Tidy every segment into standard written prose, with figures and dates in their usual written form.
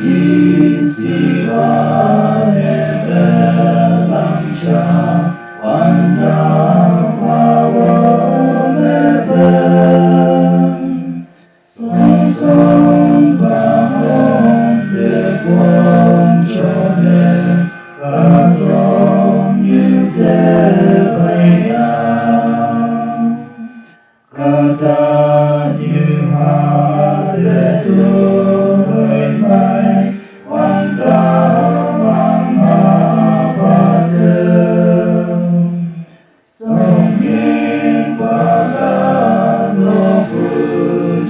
chỉ si ba ne lang cha quan đạo hoa vô mê song song ba hồn thế quân cho nên và trong như thế vậy kata như hoa thế tuổi mai quan tâm mang hoa thương sông thiên và la lô phụ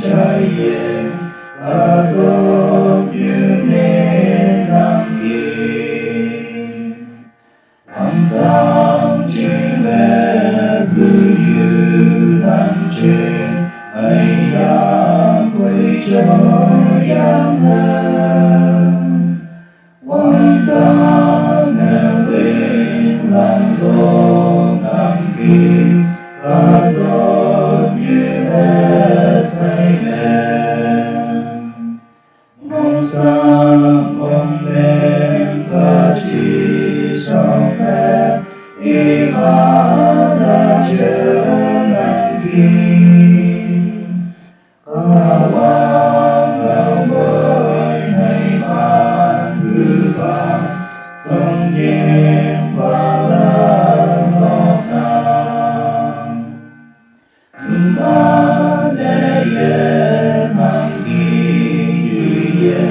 trái yên và tốt như nên đăng ký quan tâm chỉ về vui như đăng trên ấy đã quay cho giang hơn quan tâm nêu bên lòng tôn đăng ký và tốt như hết say mềm mong sáng mong lên và chỉ sau phép ý hoa đã chờ đăng ký Awang lao bơi hay bàn hư vàng sông nhiên và lan ngọc nam ba lê ye mang kỳ duy ye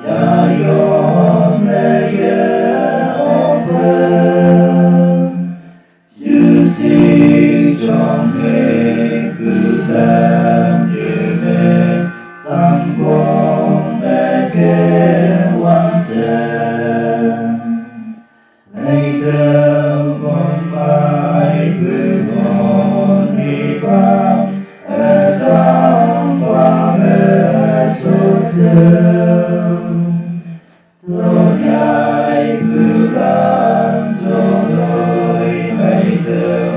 ya yom lê ye ô bơ chư si trong nghề cư tên sang quang mê kế quan chân ngày thơm con mai cứ ngôn đi vang ở trong qua mê số thương tôn ai cứ làm tôn đôi mây thơm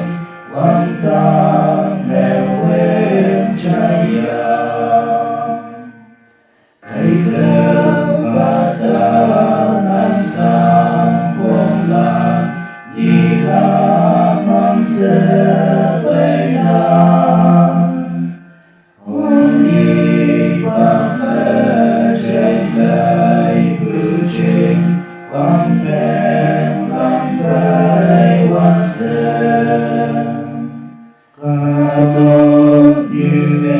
quan tâm nêu quên trái hãy thơm và ta lan sang buông lan đi la mang sẽ về nan hôn đi bằng mê trên cây bự trình quang bên lắm cây quan thân ca tốt như mê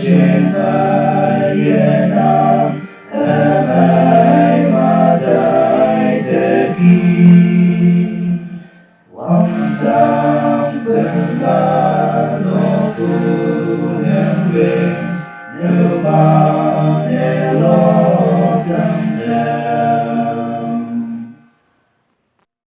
trên tay yên nam em ai mà tay thế kỳ quang tam bên la lô tu em về nhớ ba để lo chẳng thể